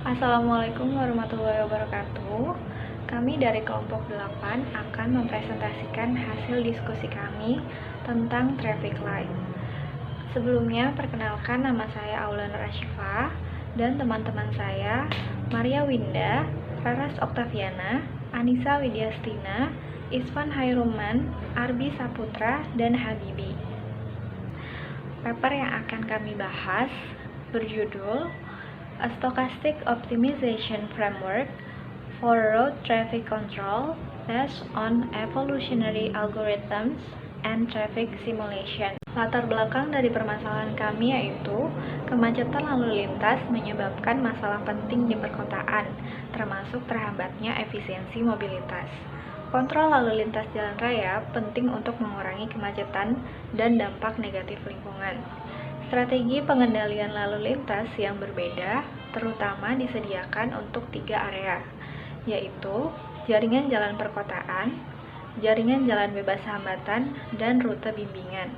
Assalamualaikum warahmatullahi wabarakatuh. Kami dari kelompok 8 akan mempresentasikan hasil diskusi kami tentang traffic light. Sebelumnya, perkenalkan nama saya Aulan Rashifa dan teman-teman saya Maria Winda, Raras Oktaviana, Anissa Widyastina, Isvan Hairuman, Arbi Saputra, dan Habibi. Paper yang akan kami bahas berjudul A Stochastic Optimization Framework for Road Traffic Control Based on Evolutionary Algorithms and Traffic Simulation. Latar belakang dari permasalahan kami yaitu kemacetan lalu lintas menyebabkan masalah penting di perkotaan, termasuk terhambatnya efisiensi mobilitas. Kontrol lalu lintas jalan raya penting untuk mengurangi kemacetan dan dampak negatif lingkungan. Strategi pengendalian lalu lintas yang berbeda terutama disediakan untuk 3 area, yaitu jaringan jalan perkotaan, jaringan jalan bebas hambatan, dan rute bimbingan.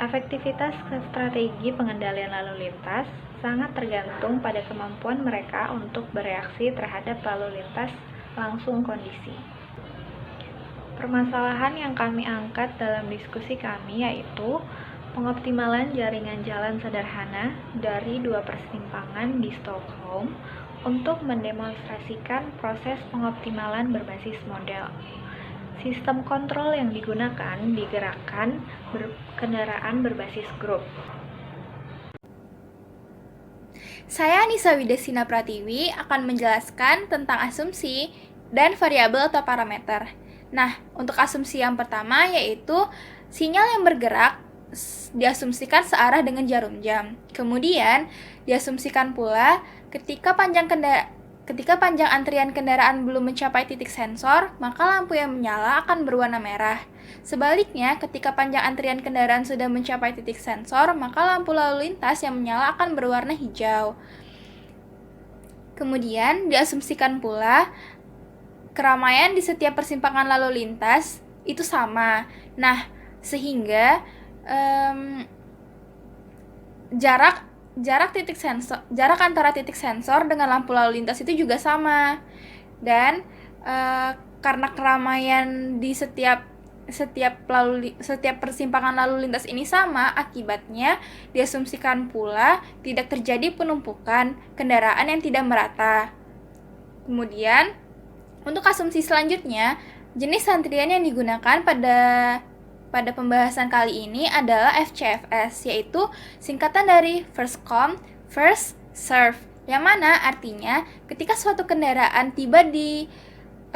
Efektivitas strategi pengendalian lalu lintas sangat tergantung pada kemampuan mereka untuk bereaksi terhadap lalu lintas langsung kondisi. Permasalahan yang kami angkat dalam diskusi kami yaitu pengoptimalan jaringan jalan sederhana dari 2 persimpangan di Stockholm untuk mendemonstrasikan proses pengoptimalan berbasis model. Sistem kontrol yang digunakan digerakkan kendaraan berbasis grup. Saya Anissa Widyastina Pratiwi akan menjelaskan tentang asumsi dan variabel atau parameter. Nah, untuk asumsi yang pertama yaitu sinyal yang bergerak diasumsikan searah dengan jarum jam. Kemudian, diasumsikan pula ketika panjang antrian kendaraan belum mencapai titik sensor, maka lampu yang menyala akan berwarna merah. Sebaliknya, ketika panjang antrian kendaraan sudah mencapai titik sensor, maka lampu lalu lintas yang menyala akan berwarna hijau. Kemudian, diasumsikan pula keramaian di setiap persimpangan lalu lintas itu sama. Nah, sehingga jarak antara titik sensor dengan lampu lalu lintas itu juga sama. Dan karena keramaian di setiap persimpangan lalu lintas ini sama, akibatnya diasumsikan pula tidak terjadi penumpukan kendaraan yang tidak merata. Kemudian, untuk asumsi selanjutnya, jenis antrian yang digunakan pada pembahasan kali ini adalah FCFS, yaitu singkatan dari First Come, First Serve, yang mana artinya ketika suatu kendaraan tiba di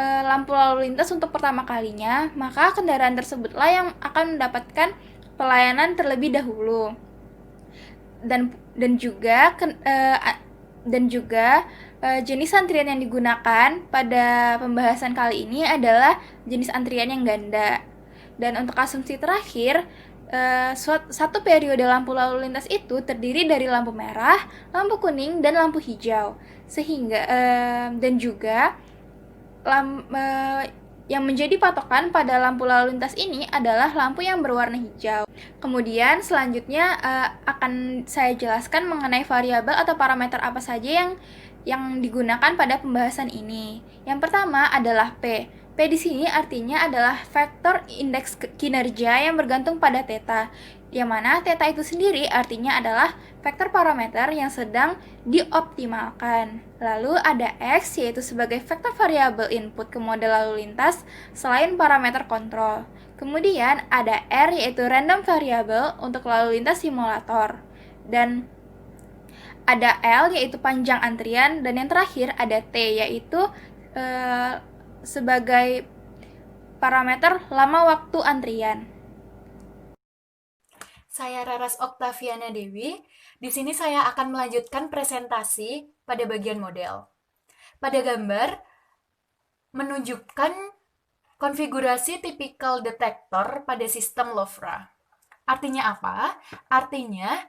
lampu lalu lintas untuk pertama kalinya, maka kendaraan tersebutlah yang akan mendapatkan pelayanan terlebih dahulu. Dan juga jenis antrian yang digunakan pada pembahasan kali ini adalah jenis antrian yang ganda. Dan untuk asumsi terakhir, satu periode lampu lalu lintas itu terdiri dari lampu merah, lampu kuning, dan lampu hijau. Sehingga dan juga yang menjadi patokan pada lampu lalu lintas ini adalah lampu yang berwarna hijau. Kemudian selanjutnya akan saya jelaskan mengenai variabel atau parameter apa saja yang digunakan pada pembahasan ini. Yang pertama adalah P. P di sini artinya adalah faktor indeks kinerja yang bergantung pada theta, yang mana theta itu sendiri artinya adalah faktor parameter yang sedang dioptimalkan. Lalu ada X, yaitu sebagai faktor variabel input ke model lalu lintas selain parameter kontrol. Kemudian ada R, yaitu random variable untuk lalu lintas simulator. Dan ada L, yaitu panjang antrian. Dan yang terakhir ada T, yaitu sebagai parameter lama waktu antrian. Saya Raras Oktaviana Dewi. Di sini saya akan melanjutkan presentasi pada bagian model. Pada gambar menunjukkan konfigurasi tipikal detektor pada sistem LoFRA. Artinya apa? Artinya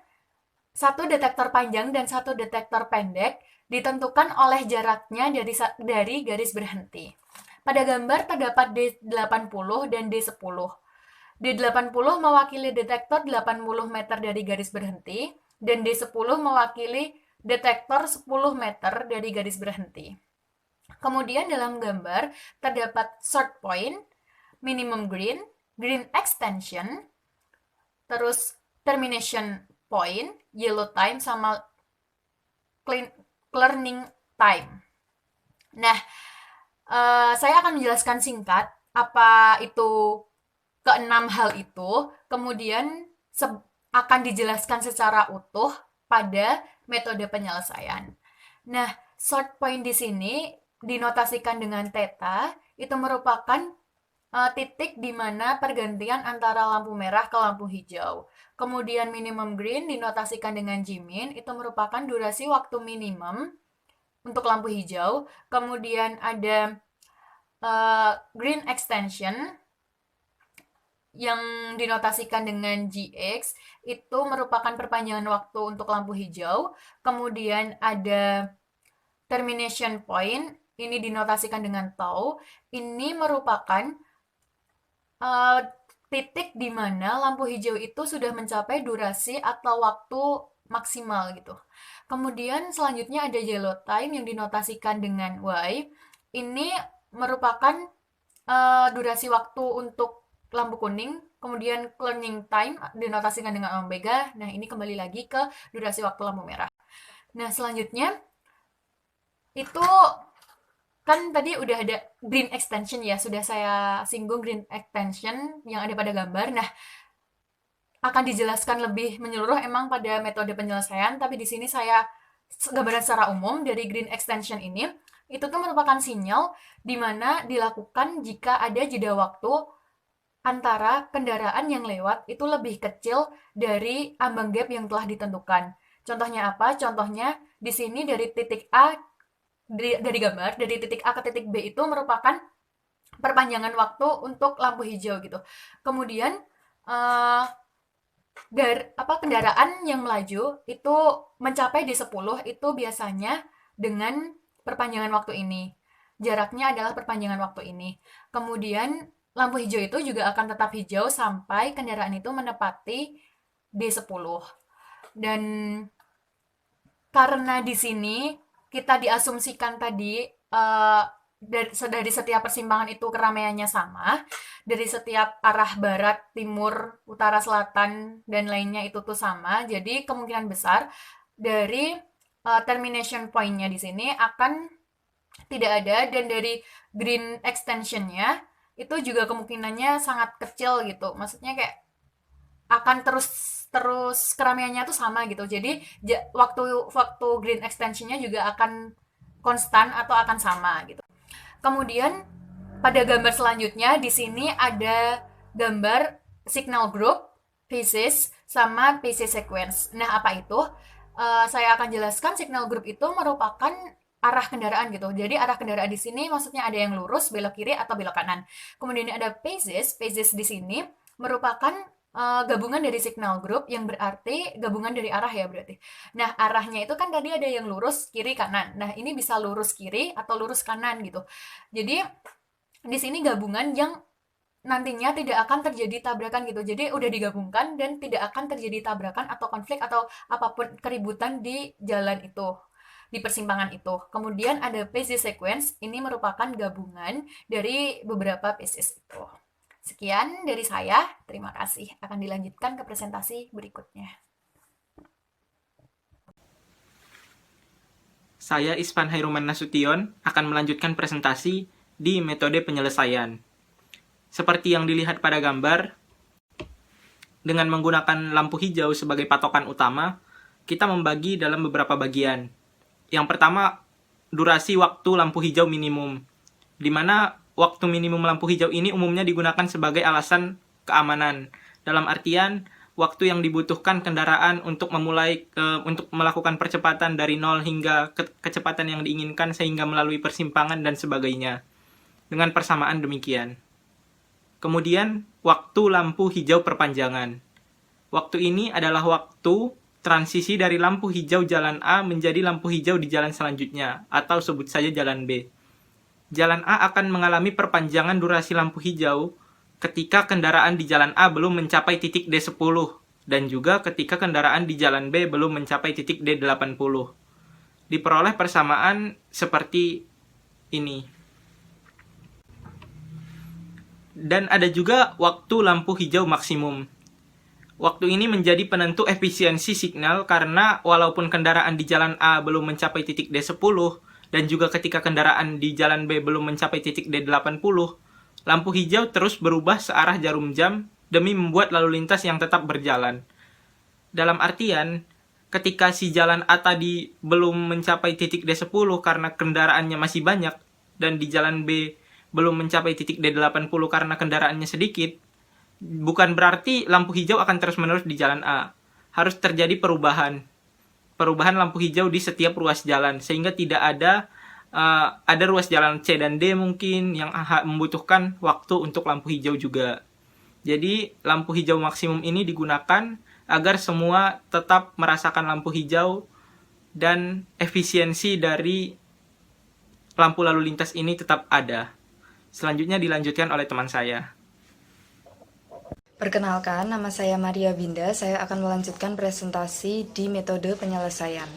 satu detektor panjang dan satu detektor pendek ditentukan oleh jaraknya dari garis berhenti. Pada gambar terdapat D80 dan D10. D80 mewakili detektor 80 meter dari garis berhenti, dan D10 mewakili detektor 10 meter dari garis berhenti. Kemudian dalam gambar terdapat short point, minimum green, green extension, terus termination point, yellow time, sama clearing time. Nah, saya akan menjelaskan singkat apa itu keenam hal itu, kemudian akan dijelaskan secara utuh pada metode penyelesaian. Nah, short point di sini dinotasikan dengan theta, itu merupakan titik di mana pergantian antara lampu merah ke lampu hijau. Kemudian minimum green dinotasikan dengan G-min, itu merupakan durasi waktu minimum untuk lampu hijau. Kemudian ada green extension yang dinotasikan dengan GX, itu merupakan perpanjangan waktu untuk lampu hijau. Kemudian ada termination point, ini dinotasikan dengan tau. Ini merupakan titik di mana lampu hijau itu sudah mencapai durasi atau waktu maksimal gitu. Kemudian selanjutnya ada yellow time yang dinotasikan dengan Y. Ini merupakan durasi waktu untuk lampu kuning. Kemudian clearing time dinotasikan dengan omega. Nah, ini kembali lagi ke durasi waktu lampu merah. Nah, selanjutnya itu kan tadi udah ada green extension ya, sudah saya singgung green extension yang ada pada gambar. Nah, akan dijelaskan lebih menyeluruh emang pada metode penyelesaian, tapi di sini saya gambaran secara umum dari green extension ini. Itu tuh merupakan sinyal di mana dilakukan jika ada jeda waktu antara kendaraan yang lewat itu lebih kecil dari ambang gap yang telah ditentukan. Contohnya apa? Contohnya di sini dari titik A, dari gambar, dari titik A ke titik B itu merupakan perpanjangan waktu untuk lampu hijau gitu. Kemudian kendaraan yang melaju itu mencapai di 10 itu biasanya dengan perpanjangan waktu ini. Jaraknya adalah perpanjangan waktu ini. Kemudian lampu hijau itu juga akan tetap hijau sampai kendaraan itu menepati D10. Dan karena di sini kita diasumsikan tadi dari setiap persimpangan itu keramaiannya sama, dari setiap arah barat, timur, utara, selatan, dan lainnya itu tuh sama. Jadi kemungkinan besar dari termination point-nya di sini akan tidak ada, dan dari green extension-nya itu juga kemungkinannya sangat kecil gitu. Maksudnya kayak akan terus keramaiannya tuh sama gitu. Jadi waktu green extension-nya juga akan konstan atau akan sama gitu. Kemudian pada gambar selanjutnya di sini ada gambar signal group, phases, sama phase sequence. Nah, apa itu? Saya akan jelaskan signal group itu merupakan arah kendaraan gitu. Jadi arah kendaraan di sini maksudnya ada yang lurus, belok kiri atau belok kanan. Kemudian ada phases di sini merupakan gabungan dari signal group yang berarti gabungan dari arah ya berarti. Nah, arahnya itu kan tadi ada yang lurus kiri kanan. Nah, ini bisa lurus kiri atau lurus kanan gitu. Jadi di sini gabungan yang nantinya tidak akan terjadi tabrakan gitu. Jadi udah digabungkan dan tidak akan terjadi tabrakan atau konflik atau apapun keributan di jalan itu, di persimpangan itu. Kemudian ada phase sequence, ini merupakan gabungan dari beberapa phases itu. Sekian dari saya, terima kasih. Akan dilanjutkan ke presentasi berikutnya. Saya Ispan Hairuman Nasution akan melanjutkan presentasi di metode penyelesaian. Seperti yang dilihat pada gambar, dengan menggunakan lampu hijau sebagai patokan utama, kita membagi dalam beberapa bagian. Yang pertama, durasi waktu lampu hijau minimum, di mana waktu minimum lampu hijau ini umumnya digunakan sebagai alasan keamanan. Dalam artian, waktu yang dibutuhkan kendaraan untuk untuk melakukan percepatan dari 0 hingga kecepatan yang diinginkan sehingga melalui persimpangan dan sebagainya. Dengan persamaan demikian. Kemudian, waktu lampu hijau perpanjangan. Waktu ini adalah waktu transisi dari lampu hijau jalan A menjadi lampu hijau di jalan selanjutnya, atau sebut saja jalan B. Jalan A akan mengalami perpanjangan durasi lampu hijau ketika kendaraan di jalan A belum mencapai titik D10, dan juga ketika kendaraan di jalan B belum mencapai titik D80. diperoleh persamaan seperti ini. Dan ada juga waktu lampu hijau maksimum. Waktu ini menjadi penentu efisiensi signal karena walaupun kendaraan di jalan A belum mencapai titik D10 dan juga ketika kendaraan di jalan B belum mencapai titik D80, lampu hijau terus berubah searah jarum jam demi membuat lalu lintas yang tetap berjalan. Dalam artian, ketika si jalan A tadi belum mencapai titik D10 karena kendaraannya masih banyak dan di jalan B belum mencapai titik D80 karena kendaraannya sedikit, bukan berarti lampu hijau akan terus-menerus di jalan A. Harus terjadi perubahan lampu hijau di setiap ruas jalan, sehingga tidak ada ruas jalan C dan D mungkin yang membutuhkan waktu untuk lampu hijau juga. Jadi, lampu hijau maksimum ini digunakan agar semua tetap merasakan lampu hijau dan efisiensi dari lampu lalu lintas ini tetap ada. Selanjutnya dilanjutkan oleh teman saya. Perkenalkan, nama saya Maria Binda. Saya akan melanjutkan presentasi di metode penyelesaian.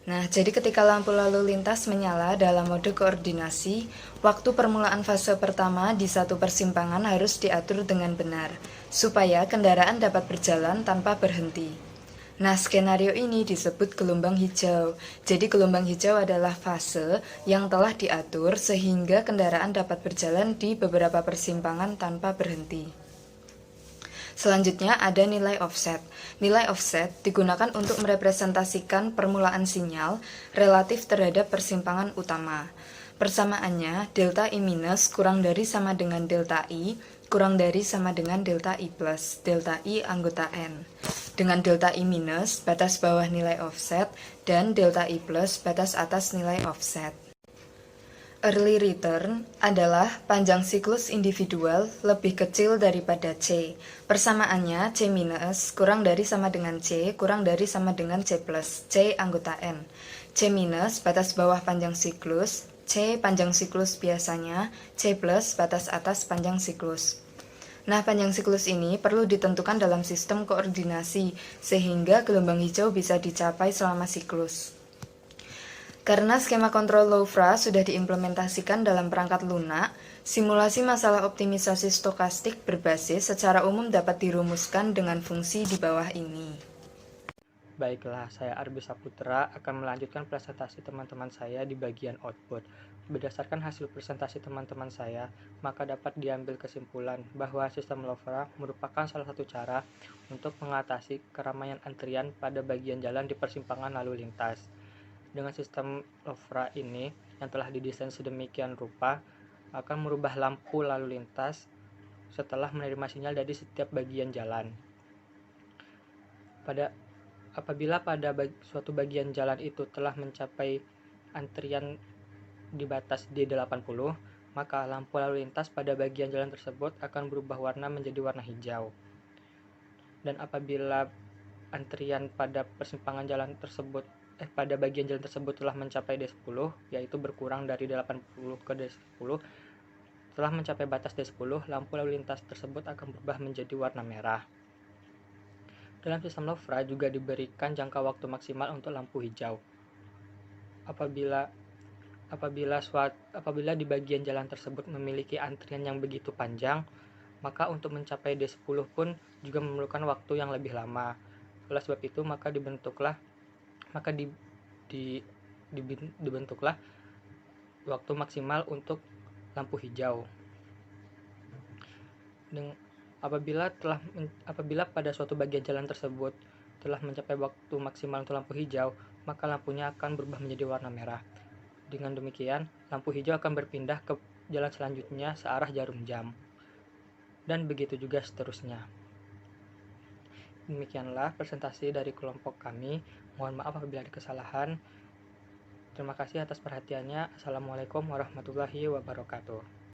Nah, jadi ketika lampu lalu lintas menyala dalam mode koordinasi, waktu permulaan fase pertama di satu persimpangan harus diatur dengan benar, supaya kendaraan dapat berjalan tanpa berhenti. Nah, skenario ini disebut gelombang hijau. Jadi gelombang hijau adalah fase yang telah diatur sehingga kendaraan dapat berjalan di beberapa persimpangan tanpa berhenti. Selanjutnya ada nilai offset. Nilai offset digunakan untuk merepresentasikan permulaan sinyal relatif terhadap persimpangan utama. Persamaannya, delta I minus kurang dari sama dengan delta I, kurang dari sama dengan delta I plus, delta I anggota N. Dengan delta I minus, batas bawah nilai offset, dan delta I plus, batas atas nilai offset. Early return adalah panjang siklus individual lebih kecil daripada C. Persamaannya C minus kurang dari sama dengan C, kurang dari sama dengan C plus, C anggota N. C minus batas bawah panjang siklus, C panjang siklus biasanya, C plus batas atas panjang siklus. Nah, panjang siklus ini perlu ditentukan dalam sistem koordinasi, sehingga gelombang hijau bisa dicapai selama siklus. Karena skema kontrol Louvre sudah diimplementasikan dalam perangkat lunak, simulasi masalah optimisasi stokastik berbasis secara umum dapat dirumuskan dengan fungsi di bawah ini. Baiklah, saya Arbi Saputra akan melanjutkan presentasi teman-teman saya di bagian output. Berdasarkan hasil presentasi teman-teman saya, maka dapat diambil kesimpulan bahwa sistem Louvre merupakan salah satu cara untuk mengatasi keramaian antrian pada bagian jalan di persimpangan lalu lintas. Dengan sistem Louvre ini yang telah didesain sedemikian rupa akan merubah lampu lalu lintas setelah menerima sinyal dari setiap bagian jalan. Apabila pada suatu bagian jalan itu telah mencapai antrian di batas D80, maka lampu lalu lintas pada bagian jalan tersebut akan berubah warna menjadi warna hijau. Dan apabila antrian pada persimpangan jalan tersebut pada bagian jalan tersebut telah mencapai D10, yaitu berkurang dari D80 ke D10, setelah mencapai batas D10, lampu lalu lintas tersebut akan berubah menjadi warna merah. Dalam sistem Louvre juga diberikan jangka waktu maksimal untuk lampu hijau. Apabila di bagian jalan tersebut memiliki antrian yang begitu panjang, maka untuk mencapai D10 pun juga memerlukan waktu yang lebih lama. Oleh sebab itu, maka dibentuklah waktu maksimal untuk lampu hijau. Apabila pada suatu bagian jalan tersebut telah mencapai waktu maksimal untuk lampu hijau, maka lampunya akan berubah menjadi warna merah. Dengan demikian, lampu hijau akan berpindah ke jalan selanjutnya searah jarum jam. Dan begitu juga seterusnya. Demikianlah presentasi dari kelompok kami. Mohon maaf apabila ada kesalahan. Terima kasih atas perhatiannya. Assalamualaikum warahmatullahi wabarakatuh.